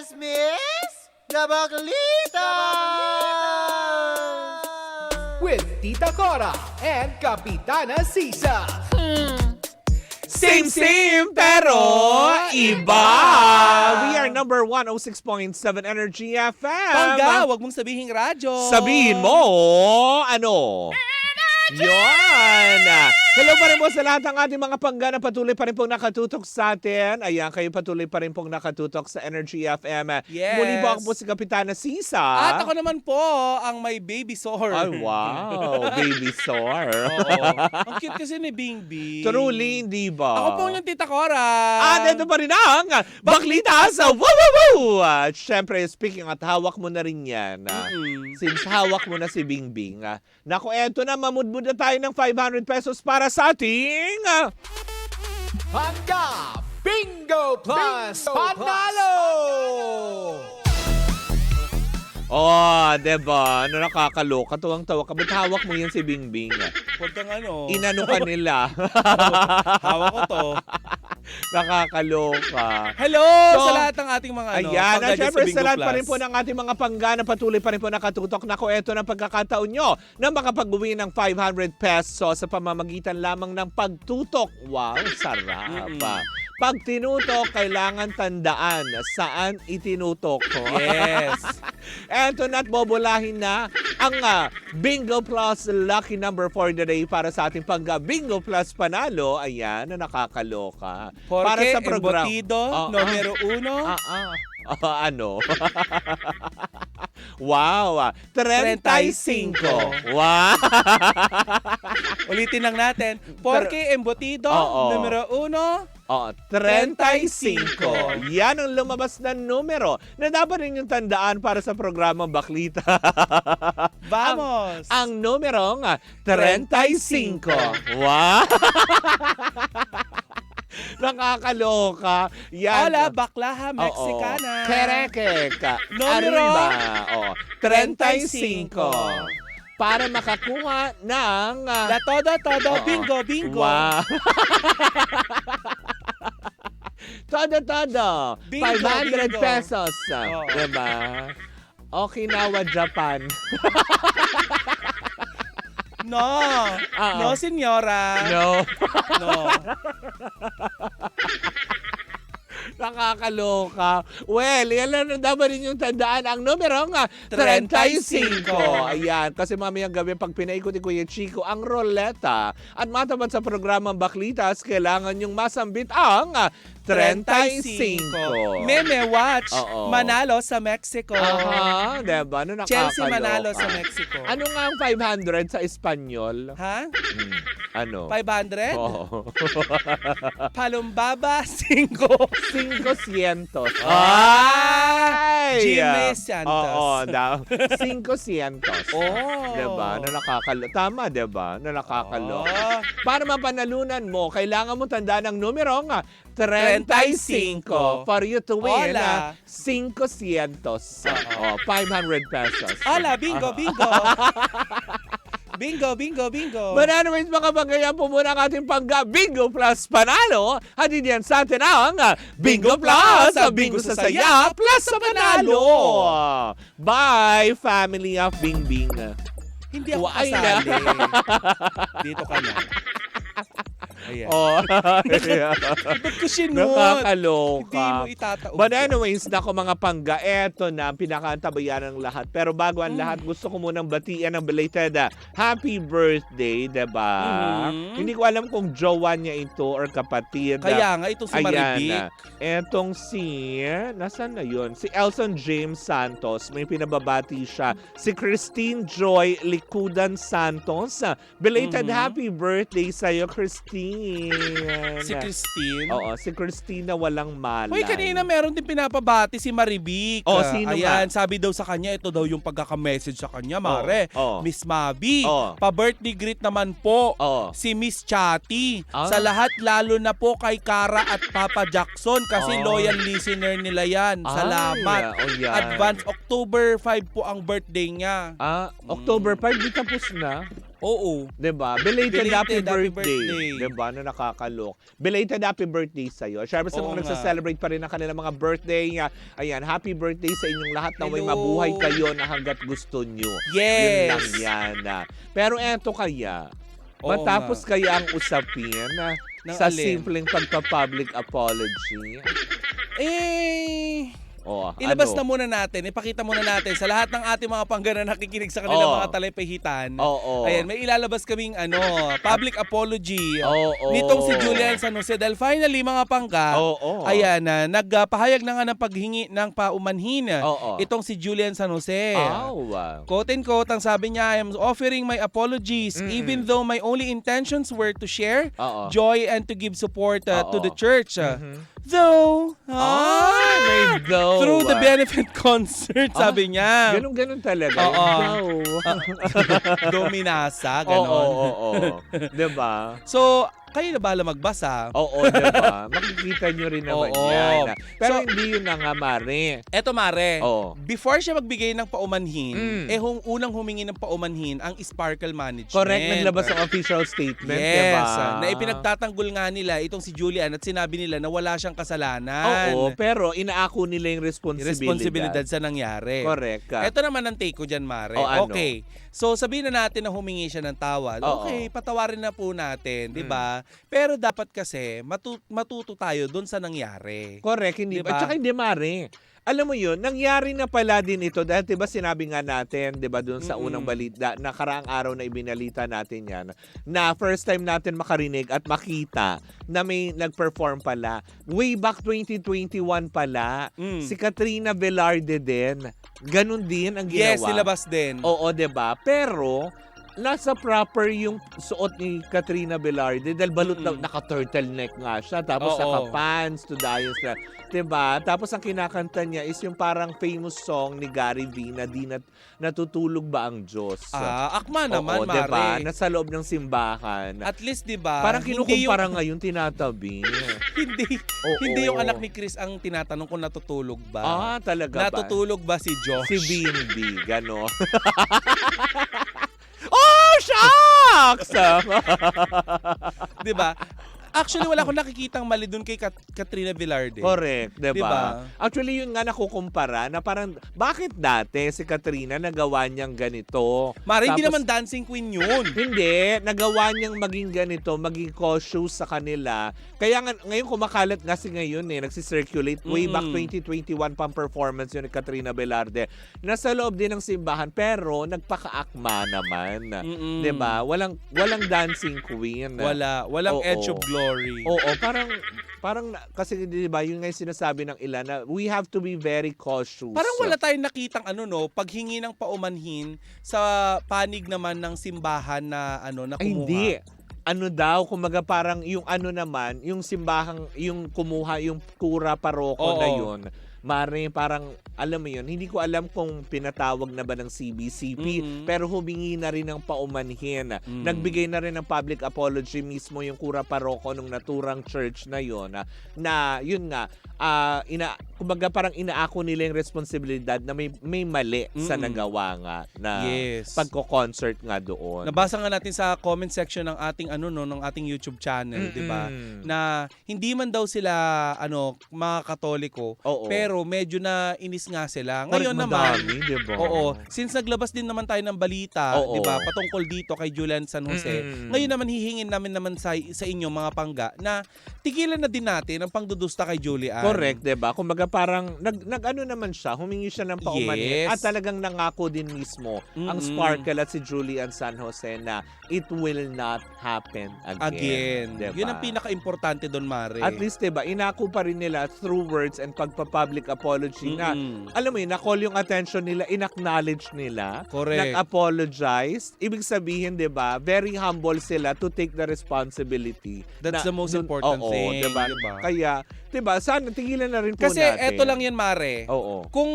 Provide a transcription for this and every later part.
Chismis na Baklita! With Tita Cora and Kapitana Sisa. Same, pero iba. We are number 106.7 Energy FM. Pangga, wag mong sabihin radyo. Sabihin mo, ano? Yan! Hello pa rin po sa lahat ng ating mga pangga na patuloy pa rin pong nakatutok sa atin. Ayan, kayo patuloy pa rin pong nakatutok sa Energy FM. Yes. Muli po ako po si Kapitana Sisa. At ako naman po, ang may baby sore. Ay, wow. Baby sore. Oo. Ang cute kasi ni Bingbing. Truly, hindi ba? Ako po yung Tita Cora. At ito pa rin ang Baklita sa Woo Woo Woo! At syempre, speaking at hawak mo na rin yan. Since hawak mo na si Bingbing. Naku, eto na, mamudmud na tayo ng 500 pesos para sa ating... Pagka Bingo Plus Panalo! Oh, diba? Ano, nakakaloka. Tuwang-tawa ka. Ba't hawak mo yan si Bingbing? Huwag kang ano. Inano ka nila. Hawak ko to. Nakakaloka. Hello So, sa lahat ng ating mga ano. Ayan, pangga at dyan syempre Bingo sa lahat pa Plus. rin po ng ating mga pangga na patuloy pa rin po nakatutok. Naku, eto na pagkakataon nyo na makapag-uwi ng 500 pesos sa pamamagitan lamang ng pagtutok. Wow, sarap. Pag tinutok, kailangan tandaan saan itinutok ko. Yes. Eto na't bobolahin na ang Bingo Plus lucky number for the day para sa ating pagka Bingo Plus panalo. Ayan, na nakakaloka. Para Porque sa programa. embutido, numero 1. Ano? Wow! 35. Wow! Ulitin lang natin. Porque embutido, Oo. numero 1. Oh, 35. Yan ang lumabas na numero na dapat ninyong tandaan para sa programang Baklita. Vamos! Ang numerong 35. Wow! Nakakaloka. Yan. Hola, baklaha mexicana. Kerekeka. Numero? Arriba. Oh, 35. Para makakuha ng... La todo, Oo. bingo, bingo. Wow. Todo. Bingo, 500 bingo. pesos. Oo. Diba? Okinawa, Japan. No. No, senyora. No. No. Nakakaloka. Well, yan lang dapat rin yung tandaan. Ang numerong 35. 35. Ayan. Kasi mamayang gabi pag pinaikot ni Kuya Chico ang roleta at matapat sa programang Baklitas, kailangan yung masambit ang 35. Meme watch. Oo. Manalo sa Mexico. Aha, diba? Ano, nakakaloka. Chelsea manalo sa Mexico. Ano nga ang 500 sa Espanyol? Ha? Ano? 500? Oo. Palumbaba, 5. 500. Ah! Jimmy Santos. Oo, daw. 500. Oh. Diba? Na nakakaloka. Tama, diba? Na nakakaloka. Oh. Para mapanalunan mo, kailangan mo tandaan ang numero nga 35 for you to win Hola. 500. 500 pesos. Hola, bingo, bingo. Bingo. But anyways, mga panggayan po muna ang ating pangga Bingo Plus panalo. Hatid yan sa atin ang Bingo Plus, ang Bingo sa saya, plus sa panalo. Bye, family of Bingbing. Hindi ako Ay, kasali. Dito ka na. Ayan. Oh, Ba't ko sinunod? nakakaloka. Hindi mo itataog. But anyways, nako mga pangga, eto na, pinakaantabayan ng lahat. Pero bago ang lahat, gusto ko munang batian ng belated happy birthday, diba? Hindi ko alam kung jowa niya ito or kapatid. Kaya nga, itong si Maribik. Etong si, nasaan na yun? Si Elson James Santos, may pinababati siya. Si Christine Joy Likudan Santos, belated happy birthday sa'yo, Christine. Si Christine. Oo, si Christine na walang malay. Hoy, kanina meron din pinapabati si Maribik. Oh, sino Ayan, nga? sabi daw sa kanya, ito daw yung pagkaka-message sa kanya, Mare. Oh. Miss Mabi, Oh. pa-birthday greet naman po. Oh. Si Miss Chatty. Ah. Sa lahat, lalo na po kay Kara at Papa Jackson kasi Oh. loyal listener nila yan. Salamat. Yan. Advance October 5 po ang birthday niya. October 5, di tapos na. Oo. Diba? Belated happy Belated happy birthday. birthday. Diba? Na nakakalok. Belated happy birthday sa'yo. Siyempre sa Oo mga nga. nagsaselebrate pa rin ng kanilang mga birthday. Ayan, happy birthday sa inyong lahat na may Hello. mabuhay kayo na hanggat gusto nyo. Yun Yes. lang yan. Pero eto kaya, Oo matapos nga. kaya ang usapin Ng sa alin? simpleng pagpa-public apology. Ilabas na muna natin, ipakita muna natin sa lahat ng ating mga pangga na nakikinig sa kanilang Oo. mga talapahitan. Oo. Ayan, may ilalabas kaming public apology Oo. nitong si Julian San Jose dahil finally mga pangga, Oo. ayan, nagpahayag na nga ng paghingi ng paumanhin Oo. itong si Julian San Jose. Wow. Quote and quote, ang sabi niya, I am offering my apologies even though my only intentions were to share Oo. joy and to give support to Oo. the church. Though, May go. through the benefit concert, sabi niya. Ganun talaga. Oo. Go. Dominasa, Oo, ganon. oo. Diba? So, kayo na bahala magbasa. Oo, diba? Makikita nyo rin naman Oo. yan. Pero So, hindi yun na nga, Mare. Eto Mare, Oo. before siya magbigay ng paumanhin, unang humingi ng paumanhin ang Sparkle Management. Correct, naglabas ang official statement, Yes, diba? na ipinagtatanggol nga nila itong si Julian at sinabi nila na wala siyang kasalanan. Oo, pero inaako nila yung Responsibilidad sa nangyari. Correct. Ito naman ang take ko dyan, Mare. O, ano? Okay. So, sabihin na natin na humingi siya ng tawad. Oo. Okay, patawarin na po natin, di ba? Pero dapat kasi matuto tayo dun sa nangyari. Correct, hindi Diba? ba? At saka hindi, Mare. Alam mo yun, nangyari na pala din ito dahil 'di ba sinabi nga natin, 'di ba doon sa unang balita, nakaraang araw na ibinalita natin 'yan, na first time natin makarinig at makita na may nag-perform pala. Way back 2021 pala, si Katrina Velarde din. Ganun din ang ginawa. Yes, nilabas din. Oo, 'di ba? Pero nasa proper yung suot ni Katrina Velarde dahil balot na naka-turtleneck nga siya tapos Oo. naka-pants to Dias na, 'di ba? Tapos ang kinakanta niya is yung parang famous song ni Gary V na di natutulog ba ang Diyos? Akma naman, Oo, Mare. 'di ba? Nasa loob ng simbahan. At least, di ba? Parang hindi kinukumpara ngayon tinatabi. Oo. hindi yung anak ni Chris ang tinatanong kung natutulog ba. Talaga ba? Natutulog ba si Josh? Si Bimbi, gano. Oh, shucks! Di ba? Actually, wala akong nakikitang mali dun kay Katrina Velarde. Correct, 'di Diba? ba? Actually, yun nga nakukumpara na parang bakit dati si Katrina nagawa niyang ganito? Mare, hindi Tapos- naman dancing queen yun. Hindi, nagawa niyang maging ganito, maging cautious sa kanila. Kaya ngayon kumakalat kasi ngayon nagsisirculate way back 2021 pang performance yun ni Katrina Velarde. Nasa loob din ng simbahan pero nagpakaakma naman. 'Di ba? Walang dancing queen. Walang Oo. edge of glory. Oo, parang kasi 'di ba, yun nga yung sinasabi ng ilan na we have to be very cautious. Parang wala tayong nakitang paghingi ng paumanhin sa panig naman ng simbahan na na kumuha. Ay, hindi. Ano daw, kumaga parang yung naman, yung simbahang, yung kumuha, yung kura paroko Oo. na yun. Mare, parang, alam mo yun, hindi ko alam kung pinatawag na ba ng CBCP, pero humingi na rin ng paumanhin. Nagbigay na rin ng public apology mismo yung kura paroko nung naturang church na yun, na yun nga, kumbaga parang inaako nila yung responsibilidad na may mali sa nagawa nga na Yes. pagko-concert nga doon. Nabasa nga natin sa comment section ng ating ng ating YouTube channel, 'di ba? Na hindi man daw sila mga Katoliko, Oo. pero medyo na inis nga sila. Ngayon naman, madami, diba? oo, since naglabas din naman tayo ng balita, Oo. 'di ba, patungkol dito kay Julian San Jose. Ngayon naman hihingin naman sa inyo mga pangga na tigilan na din natin ang pangdudusta kay Julian. Correct, 'di ba? Kumbaga parang nag-ano naman siya, humingi siya ng paumanhin Yes. at talagang nangako din mismo ang Sparkle at si Julian San Jose na it will not happen again. Again. 'Di ba? Yun ang pinaka-importante doon, Mare. At least 'di ba, inako pa rin nila through words and pagpa-public apology na alam mo yun, na-call yung attention nila, in-acknowledge nila, Correct. nag-apologize. Ibig sabihin, 'di ba, very humble sila to take the responsibility. That's the most important thing, 'di ba? 'di ba? Kaya, 'di ba, sana tigilan na rin po Kasi natin. eto lang yan, Mare. Oo. Kung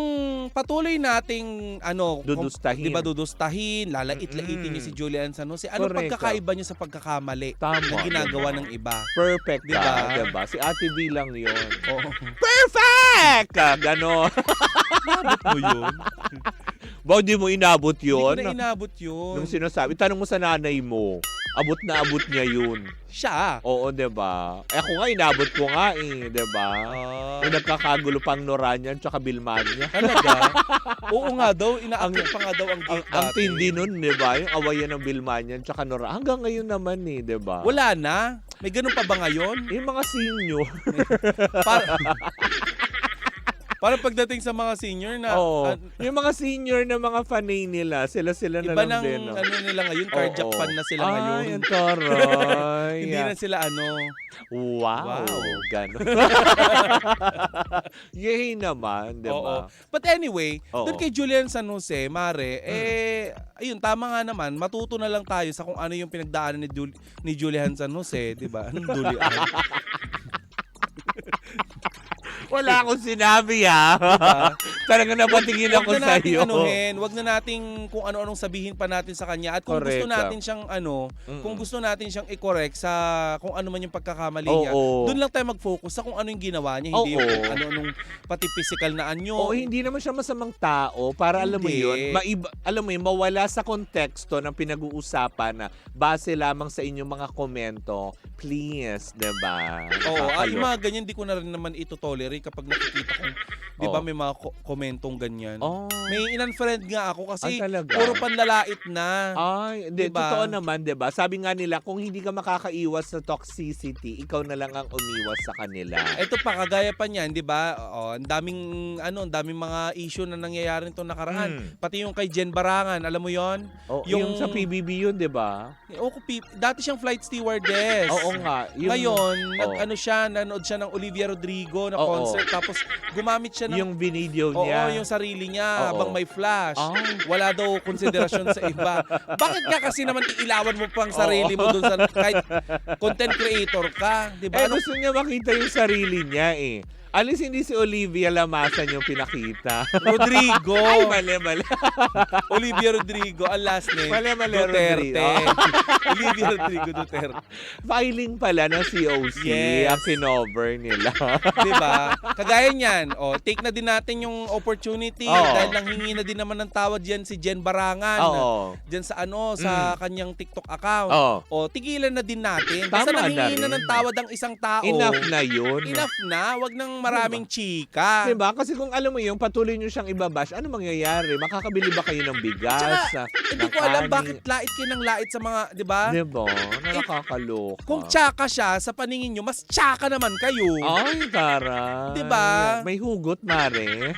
patuloy nating Dudustahin. 'di ba, dudustahin, lalait-laitin niyo si Julian San Jose. Ano Correct. pagkakaiba niyo sa pagkakamali Tama. na ginagawa ng iba? Perfect Diba? ka, diba? Si Ate V lang yun. Oo. Perfect! Gano. Abot mo yun. Ba, di mo inabot Hindi ko yun? na inabot yun. Nung sinasabi, tanong mo sa nanay mo, abot na abot niya yun. Siya. Oo, diba? Eh, ako nga, inabot ko nga eh, diba? Ah, Yung nagkakagulo pang Noranyan tsaka Bilmanya. talaga? Oo nga daw, inaakit pa nga daw ang gate Ang dati. tindi nun, diba? Yung awayan ng Bilmanya tsaka Noranyan. Hanggang ngayon naman eh, diba? Wala na? May ganun pa ba ngayon? Yung mga senior. Para, para pagdating sa mga senior na Oo. Yung mga senior na mga fanay nila, sila na iba lang ng din. No? ano nila ngayon, cardiac Oo. fan na sila Ay, ngayon. ang taray. Hindi na sila ano. Wow. Wow. Ganon. Yay naman, di ba? Oo. But anyway, Oo. doon kay Julian San Jose, Mare, ayun, tama nga naman, matuto na lang tayo sa kung ano yung pinagdaanan ni Julian San Jose, di ba? Anong Julian? Wala akong sinabi ha. Talaga napatingin ako Wag na nating sa'yo. anuhin, wag na nating kung ano-anong sabihin pa natin sa kanya at kung Correct. gusto natin siyang kung gusto natin siyang i-correct sa kung ano man yung pagkakamali niya, Oo. doon lang tayo mag-focus sa kung ano yung ginawa niya, hindi yung Oo. kung ano-anong pati physical na anyo. Oo, hindi naman siya masamang tao para alam mo Hindi. yun, alam mo yun, mawala sa konteksto ng pinag-uusapan na base lamang sa inyong mga komento, please, diba? Oo, Nakakalo. yung mga ganyan di ko na rin naman ito tolerate kapag nakikita kong, di ba, Oo. may mga komentong ganyan. Oh. May in-unfriend nga ako kasi Ay, talaga? puro panlalait na. Ay, hindi, Diba? totoo naman, 'di ba? Sabi nga nila, kung hindi ka makakaiwas sa toxicity, ikaw na lang ang umiwas sa kanila. Ito pa, kagaya pa niyan, di ba? Ang daming, ang daming mga issue na nangyayari nitong nakaraan. Pati yung kay Jen Barangan, alam mo yon? Oh, yung sa PBB yun, 'di ba? Dati siyang flight stewardess. Oo nga. Ngayon, Oo. nanood siya ng Olivia Rodrigo na Oo. concert, tapos gumamit siya ng Yung video Oo, niya. yung sarili niya Oo. habang may flash. Ay. Wala daw konsiderasyon sa iba. Bakit ka kasi naman iilawan mo pang sarili mo doon sa kahit content creator ka, 'di ba? Eh, gusto niya makita yung sarili niya eh. Alis hindi si Olivia Lamasan yung pinakita. Rodrigo. Ay, mali. Olivia Rodrigo, ang last name. Mali, Duterte. Rodrigo. Olivia Rodrigo Duterte. Filing pala ng COC. Yes. Ang kinover nila. 'Di ba? Kagaya niyan, take na din natin yung opportunity Oo. dahil nanghingi na din naman ng tawad diyan si Jen Barangan. Oo. Diyan sa sa kanyang TikTok account. Oo. Tigilan na din natin. Tama Basta na nanghingi na rin. ng tawad ang isang tao. Enough na yun. Enough na. Wag nang maraming chika. Diba? Kasi kung alam mo yung patuloy nyo siyang ibabash, ano mangyayari? Makakabili ba kayo ng bigas? Tsaka, hindi ng ko alam kanin? bakit lait kayo ng lait sa mga, di ba? Diba? Nakakaloka. Kung tsaka siya, sa paningin nyo, mas tsaka naman kayo. Ay, taray. Diba? May hugot, Mare.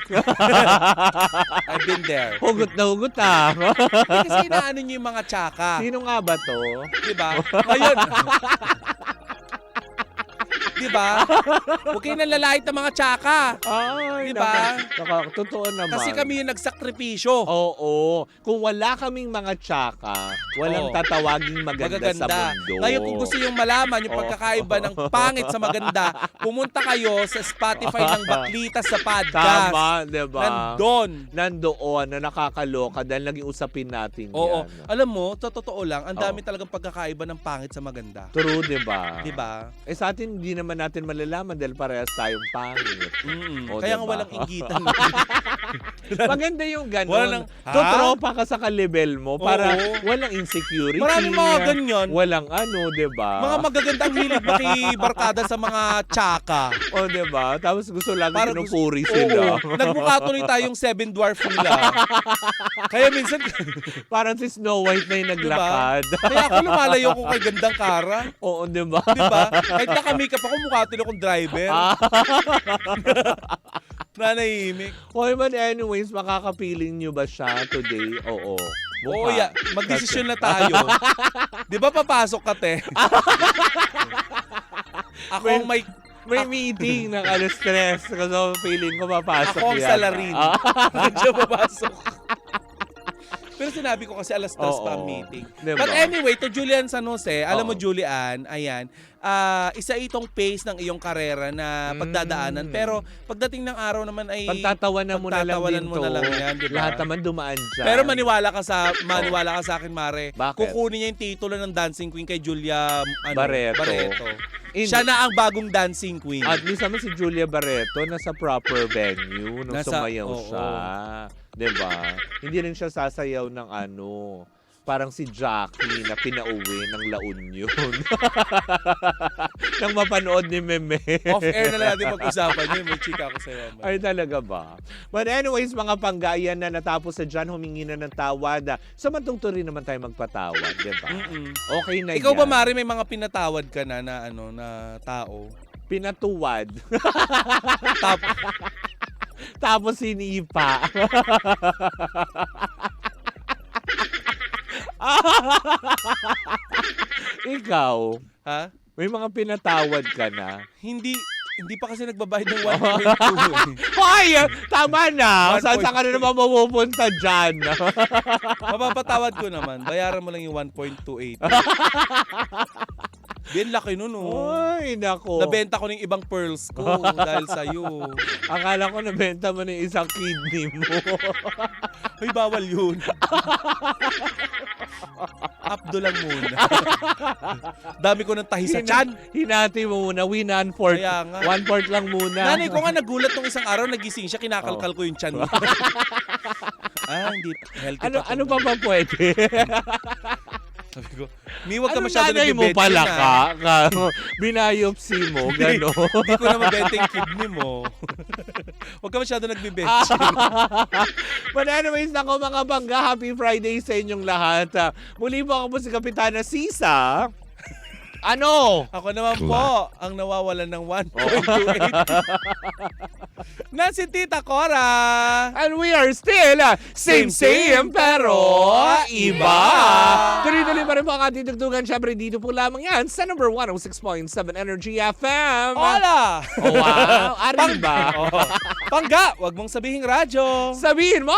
I've been there. Hugot na hugot ah. Kasi inaano nyo yung mga tsaka. Sino nga ba to? Di ba? Ngayon, di ba? Huwag kayo nalalait ng mga tsaka. Ay, Diba? totoo naman. Kasi kami yung nagsakripisyo. Oo. Kung wala kaming mga tsaka, walang Oo. tatawaging maganda sa mundo. Ngayon, kung gusto yung malaman yung Oo. pagkakaiba ng pangit sa maganda, pumunta kayo sa Spotify ng Baklita sa podcast. Tama, diba? Nandoon. Na nakakaloka dahil naging usapin natin Oo. yan. Alam mo, sa totoo lang, ang dami Oo. talagang pagkakaiba ng pangit sa maganda. True, diba? Diba? Eh sa atin, hindi naman natin malalaman dahil parehas tayong pangit. O, Kaya nga diba? walang inggitan. Maganda yung gano'n. Walang, ha? Tutropa ka sa ka-level mo para Oo. walang insecurity. Maraming mga ganyan. Walang ano, diba? Mga magagandang hilig makibarkada sa mga tsaka. O, diba? Tapos gusto lang Para pinupuri Oo. sila. Nagmukha tuloy tayong Seven Dwarf nila. Kaya minsan, Parang si Snow White na yung naglakad. kaya ako lumalayo ko kay Gandang Kara. Oo, diba? Diba? Kahit naka-makeup ako, mukha tuloy akong driver. Nanahimik. Hoy, but anyways, makakapiling nyo ba siya today? Oo. Oo, magdesisyon na tayo. Di ba papasok ka, te? Ako ang may... May meeting ng alas 3. Kasi feeling ko papasok Ako ang yata. salarin. Diyan papasok. Pero sinabi ko kasi alas 3 pa ang Oo. meeting. Diba? But anyway, to Julian San Jose, alam mo Oo. Julian, ayan, isa itong pace ng iyong karera na pagdadaanan. Pero pagdating ng araw naman ay... Pagtatawanan mo na lang pagtatawanan din mo to. na lang yan, di ba? Lahat naman dumaan dyan. Pero maniwala ka sa akin, Mare. Bakit? Kukunin niya yung titulo ng dancing queen kay Julia Barreto. Siya na ang bagong dancing queen. At least naman si Julia Barreto nasa proper venue nung Nasa- sumayaw oo. siya. 'Diba? Hindi rin siya sasayaw ng parang si Jackie na pinauwi ng La Union. Nang mapanood ni Meme. Off-air na lang natin pag-usapan yun. May chika ako sa'yo. man. Ay, talaga ba? But anyways, mga panggayan na natapos sa dyan, humingi na ng tawad. Samantungto rin naman tayo magpatawad, di ba? Okay na Ikaw yan. ba, Mari, may mga pinatawad ka na na tao? Pinatuwad. Tap, Tapos sinipa. Ikaw, ha? may mga pinatawad ka na. Hindi pa kasi nagbabayad ng 1.2. Hoy! Tama na! 1.2. Saan ka na naman mapupunta dyan? Mapapatawad ko naman. Bayaran mo lang yung 1.28. Bien laki nun, oh. Ay, nako. Nabenta ko ng ibang pearls ko dahil sa'yo. Akala ko nabenta mo ng isang kidney mo. Ay, bawal yun. Abdo lang muna. Dami ko ng tahi sa tiyan. Hinati mo muna. One-fourth. Kaya nga. One-fourth lang muna. Nanay ko nga nagulat nung isang araw, nagising siya, kinakalkal ko yung tiyan mo. Hindi. Healthy pa. Ano pa ba pwede? Sabi ko, Mi, wag ka masyado nanay mo nagbibetchin pala na. ka? Binayopsi mo, gano'n. Hindi ko na mabenta yung kidney mo. Wag ka masyado nagbibetchin. But anyways, nako mga bangga, happy Friday sa inyong lahat. Muli po ako po si Kapitana Sisa. Ano? Ako naman po, ang nawawalan ng 1.28. Na si Tita Cora. And we are still same pero iba. Tuloy-tuloy pa rin po ang ating tugtugan. Siyempre dito po lamang yan sa number 106.7 Energy FM. Hola! Oh, wow, arriba. Pangga, wag mong sabihing radyo. Sabihin mo!